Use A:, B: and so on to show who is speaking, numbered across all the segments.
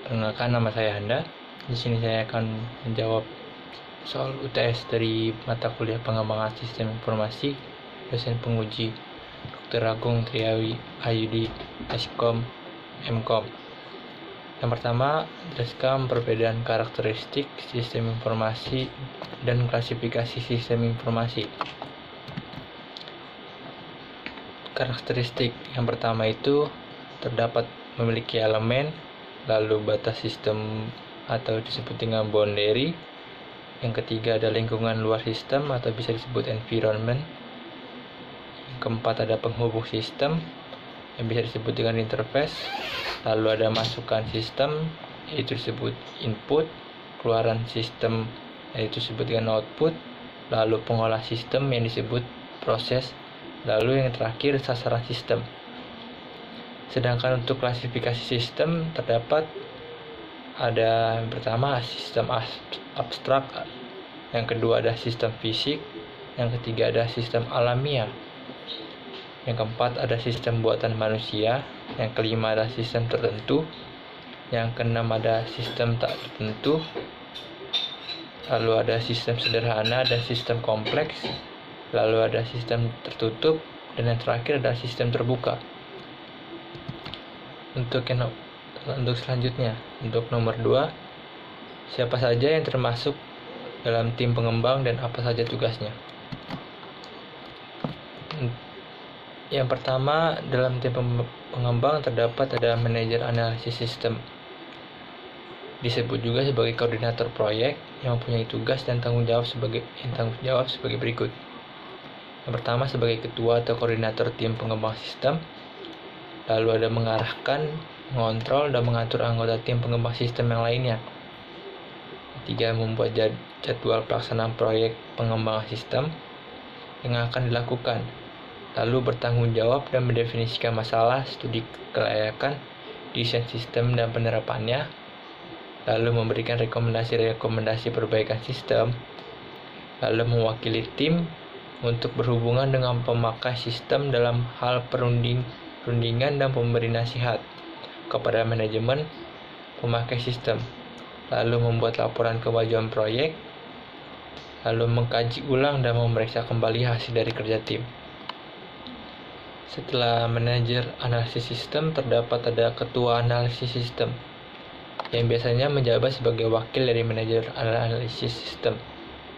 A: Perkenalkan, nama saya Handa. Di sini saya akan menjawab soal UTS dari mata kuliah Pengembangan Sistem Informasi, dosen penguji Dr. Agung Triawi Ayudi, Eskom, Mkom. Yang pertama, jelaskan perbedaan karakteristik sistem informasi dan klasifikasi sistem informasi. Karakteristik yang pertama itu terdapat memiliki elemen, lalu batas sistem atau disebut dengan boundary. Yang ketiga ada lingkungan luar sistem atau bisa disebut environment. Yang keempat ada penghubung sistem yang bisa disebut dengan interface. Lalu ada masukan sistem yaitu disebut input, keluaran sistem yaitu disebut dengan output, lalu pengolah sistem yang disebut proses, lalu yang terakhir sasaran sistem. Sedangkan untuk klasifikasi sistem terdapat ada yang pertama sistem abstrak, yang kedua ada sistem fisik, yang ketiga ada sistem alamiah, yang keempat ada sistem buatan manusia, yang kelima ada sistem tertentu, yang keenam ada sistem tak tertentu, lalu ada sistem sederhana dan sistem kompleks, lalu ada sistem tertutup, dan yang terakhir ada sistem terbuka. Untuk selanjutnya, untuk nomor 2, siapa saja yang termasuk dalam tim pengembang dan apa saja tugasnya. Yang pertama, dalam tim pengembang terdapat ada manajer analisis sistem, disebut juga sebagai koordinator proyek, yang mempunyai tugas dan tanggung jawab sebagai berikut. Yang pertama, sebagai ketua atau koordinator tim pengembang sistem. Lalu ada mengarahkan, mengontrol, dan mengatur anggota tim pengembang sistem yang lainnya. Ketiga, membuat jadwal pelaksanaan proyek pengembangan sistem yang akan dilakukan. Lalu bertanggung jawab dan mendefinisikan masalah, studi kelayakan, desain sistem dan penerapannya. Lalu memberikan rekomendasi perbaikan sistem. Lalu mewakili tim untuk berhubungan dengan pemakai sistem dalam hal perundingan dan pemberi nasihat kepada manajemen pemakai sistem, lalu membuat laporan kemajuan proyek, lalu mengkaji ulang dan memeriksa kembali hasil dari kerja tim. Setelah manajer analisis sistem, terdapat ada ketua analisis sistem yang biasanya menjabat sebagai wakil dari manajer analisis sistem.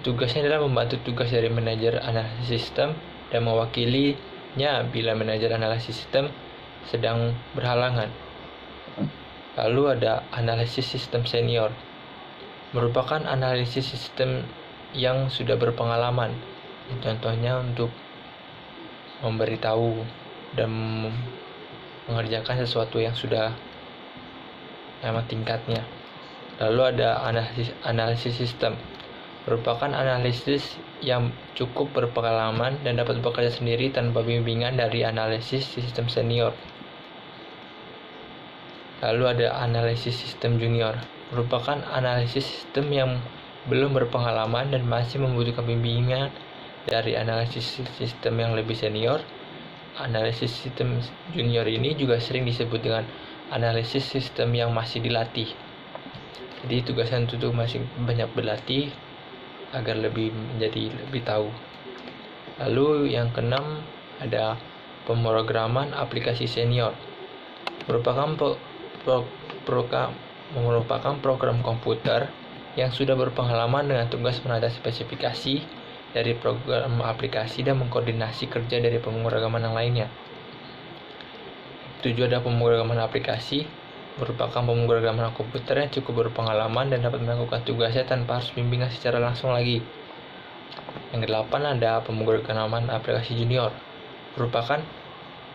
A: Tugasnya adalah membantu tugas dari manajer analisis sistem dan mewakilinya bila manajer analisis sistem sedang berhalangan. Lalu ada analisis sistem senior, merupakan analisis sistem yang sudah berpengalaman. Contohnya untuk memberitahu dan mengerjakan sesuatu yang sudah nama tingkatnya. Lalu ada analisis sistem, merupakan analisis yang cukup berpengalaman dan dapat bekerja sendiri tanpa bimbingan dari analisis sistem senior. Lalu ada analisis sistem junior, merupakan analisis sistem yang belum berpengalaman dan masih membutuhkan bimbingan dari analisis sistem yang lebih senior. Analisis sistem junior ini juga sering disebut dengan analisis sistem yang masih dilatih. Jadi tugasnya untuk masih banyak berlatih agar menjadi lebih tahu. Lalu yang keenam ada pemrograman aplikasi senior, merupakan program komputer yang sudah berpengalaman dengan tugas menata spesifikasi dari program aplikasi dan mengkoordinasi kerja dari pemrograman yang lainnya. Tujuh ada pemrograman aplikasi, merupakan pemrograman komputer yang cukup berpengalaman dan dapat melakukan tugasnya tanpa harus bimbingan secara langsung lagi. Yang kedelapan ada pemrograman aplikasi junior, merupakan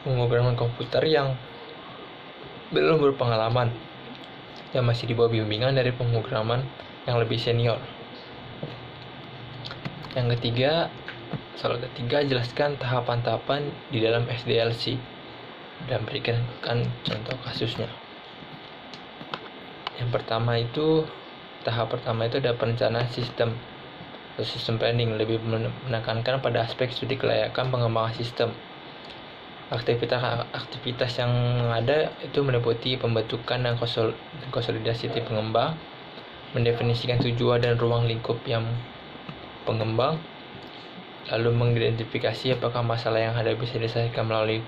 A: pemrograman komputer yang belum berpengalaman, yang masih di bawah bimbingan dari pemrograman yang lebih senior. Yang ketiga, soal ketiga, jelaskan tahapan-tahapan di dalam SDLC dan berikan contoh kasusnya. Tahap pertama itu ada perencanaan sistem atau sistem planning, lebih menekankan pada aspek studi kelayakan pengembangan sistem. Aktivitas yang ada itu meliputi pembentukan dan konsolidasi tim pengembang, mendefinisikan tujuan dan ruang lingkup yang pengembang, lalu mengidentifikasi apakah masalah yang ada bisa diselesaikan melalui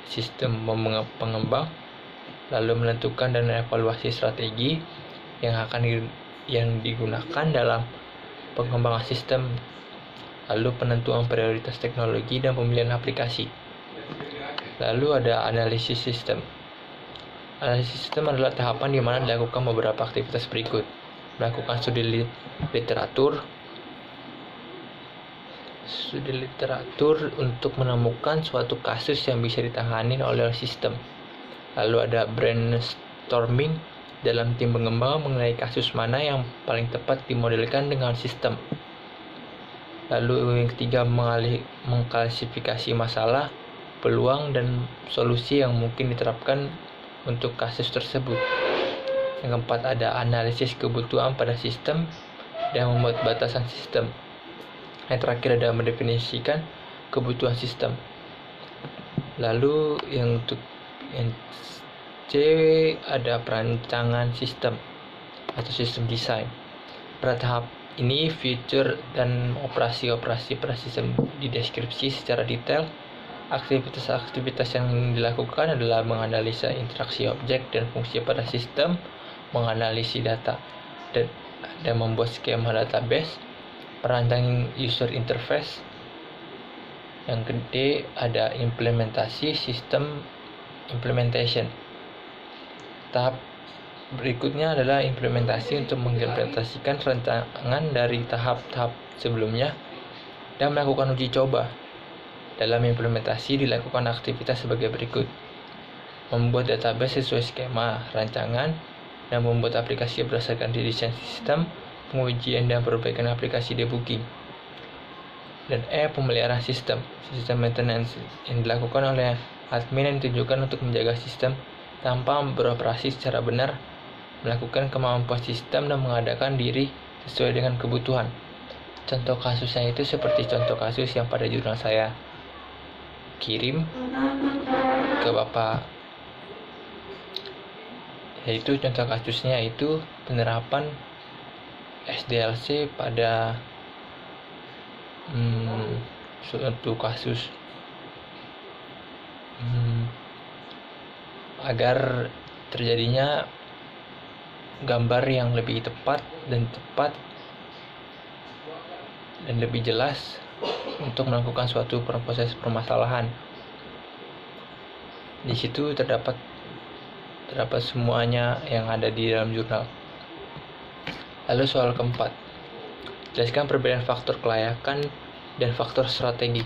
A: sistem pengembang, lalu menentukan dan evaluasi strategi yang digunakan dalam pengembangan sistem, lalu penentuan prioritas teknologi dan pemilihan aplikasi. Lalu ada analisis sistem. Analisis sistem adalah tahapan di mana dilakukan beberapa aktivitas berikut: melakukan studi literatur untuk menemukan suatu kasus yang bisa ditangani oleh sistem. Lalu ada brainstorming dalam tim pengembang mengenai kasus mana yang paling tepat dimodelkan dengan sistem. Lalu yang ketiga, mengklasifikasi masalah, peluang, dan solusi yang mungkin diterapkan untuk kasus tersebut. Yang keempat, ada analisis kebutuhan pada sistem dan membuat batasan sistem. Yang terakhir ada mendefinisikan kebutuhan sistem. Lalu yang C ada perancangan sistem atau sistem design. Pada tahap ini, feature dan operasi-operasi pada sistem dideskripsi secara detail. Aktivitas-aktivitas yang dilakukan adalah menganalisa interaksi objek dan fungsi pada sistem, menganalisis data, dan membuat skema database, merancang user interface. Yang D ada implementasi sistem implementation. Tahap berikutnya adalah implementasi untuk mengimplementasikan rancangan dari tahap-tahap sebelumnya dan melakukan uji coba. Dalam implementasi dilakukan aktivitas sebagai berikut: membuat database sesuai skema rancangan dan membuat aplikasi berdasarkan desain sistem, pengujian dan perbaikan aplikasi debugging. Dan E, pemeliharaan sistem maintenance yang dilakukan oleh admin yang ditujukan untuk menjaga sistem tanpa beroperasi secara benar, melakukan kemampuan sistem dan mengadakan diri sesuai dengan kebutuhan. Contoh kasusnya itu seperti contoh kasus yang pada jurnal saya kirim ke Bapak, yaitu contoh kasusnya itu penerapan SDLC pada suatu kasus agar terjadinya gambar yang lebih tepat dan lebih jelas untuk melakukan suatu proses permasalahan. Di situ terdapat semuanya yang ada di dalam jurnal. Lalu soal keempat, jelaskan perbedaan faktor kelayakan dan faktor strategi.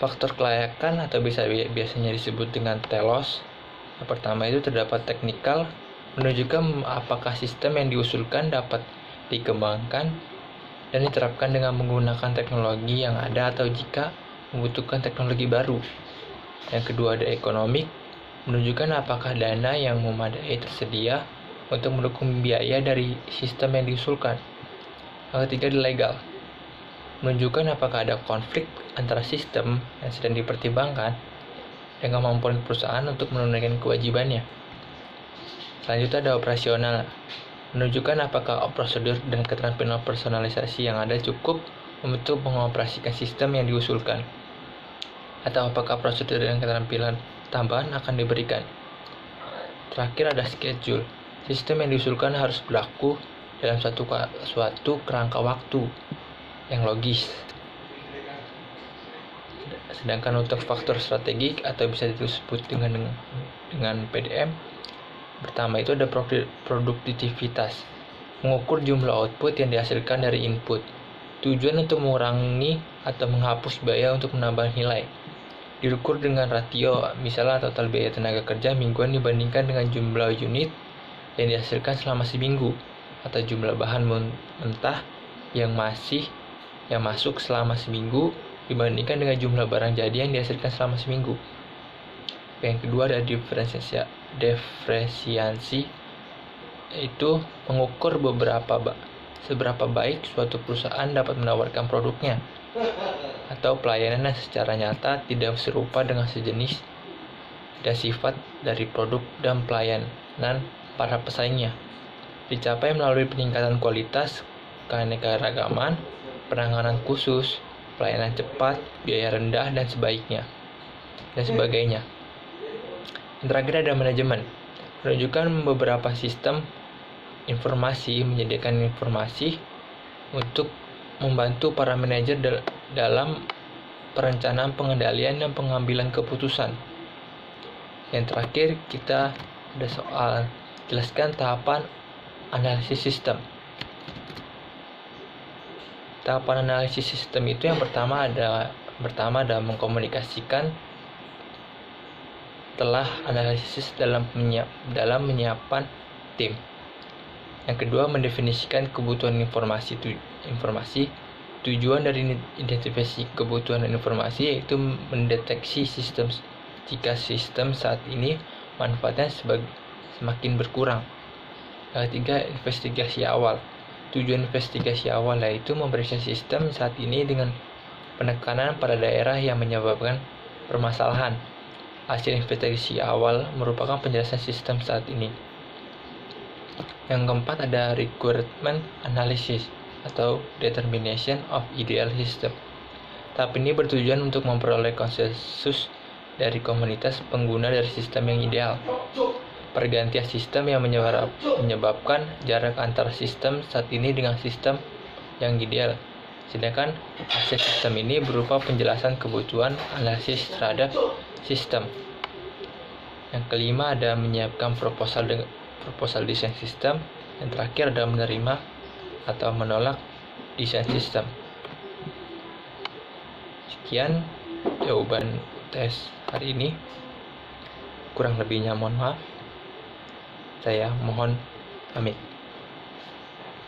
A: Faktor kelayakan atau biasanya disebut dengan telos. Yang pertama itu terdapat teknikal, menunjukkan apakah sistem yang diusulkan dapat dikembangkan dan diterapkan dengan menggunakan teknologi yang ada atau jika membutuhkan teknologi baru. Yang kedua ada ekonomik, menunjukkan apakah dana yang memadai tersedia untuk mendukung biaya dari sistem yang diusulkan. Yang ketiga ada legal, menunjukkan apakah ada konflik antara sistem yang sedang dipertimbangkan dengan kemampuan perusahaan untuk menunaikan kewajibannya. Selanjutnya ada operasional, menunjukkan apakah prosedur dan keterampilan personalisasi yang ada cukup untuk mengoperasikan sistem yang diusulkan, atau apakah prosedur dan keterampilan tambahan akan diberikan. Terakhir ada schedule, sistem yang diusulkan harus berlaku dalam suatu kerangka waktu yang logis. Sedangkan untuk faktor strategik atau bisa disebut dengan PDM, pertama itu ada produktivitas, mengukur jumlah output yang dihasilkan dari input. Tujuan untuk mengurangi atau menghapus biaya untuk menambah nilai. Diukur dengan rasio, misalnya total biaya tenaga kerja mingguan dibandingkan dengan jumlah unit yang dihasilkan selama seminggu, atau jumlah bahan mentah yang masuk selama seminggu dibandingkan dengan jumlah barang jadi yang dihasilkan selama seminggu. Yang kedua ada diferensiasi, yaitu mengukur seberapa baik suatu perusahaan dapat menawarkan produknya. atau pelayanan yang secara nyata tidak serupa dengan sejenis dan sifat dari produk dan pelayanan para pesaingnya. Dicapai melalui peningkatan kualitas, keanekaragaman, penanganan khusus, pelayanan cepat, biaya rendah, dan sebagainya. Yang terakhir ada manajemen. Menunjukkan beberapa sistem informasi, menyediakan informasi untuk membantu para manajer dalam perencanaan, pengendalian, dan pengambilan keputusan. Yang terakhir kita ada soal jelaskan tahapan analisis sistem. Tahapan analisis sistem itu yang pertama ada mengkomunikasikan telah analisis dalam menyiapkan tim. Yang kedua, mendefinisikan kebutuhan informasi. Tujuan dari identifikasi kebutuhan informasi yaitu mendeteksi sistem jika sistem saat ini manfaatnya semakin berkurang. Yang ketiga, investigasi awal. Tujuan investigasi awal yaitu memeriksa sistem saat ini dengan penekanan pada daerah yang menyebabkan permasalahan. Hasil investigasi awal merupakan penjelasan sistem saat ini. Yang keempat ada requirement analysis atau determination of ideal system. Tahap ini bertujuan untuk memperoleh konsensus dari komunitas pengguna dari sistem yang ideal. Pergantian sistem yang menyebabkan jarak antara sistem saat ini dengan sistem yang ideal. Sedangkan hasil sistem ini berupa penjelasan kebutuhan analisis terhadap sistem. Yang kelima ada menyiapkan proposal desain sistem. Yang terakhir ada menerima atau menolak desain sistem. Sekian jawaban tes hari ini. Kurang lebihnya mohon maaf. Saya mohon pamit.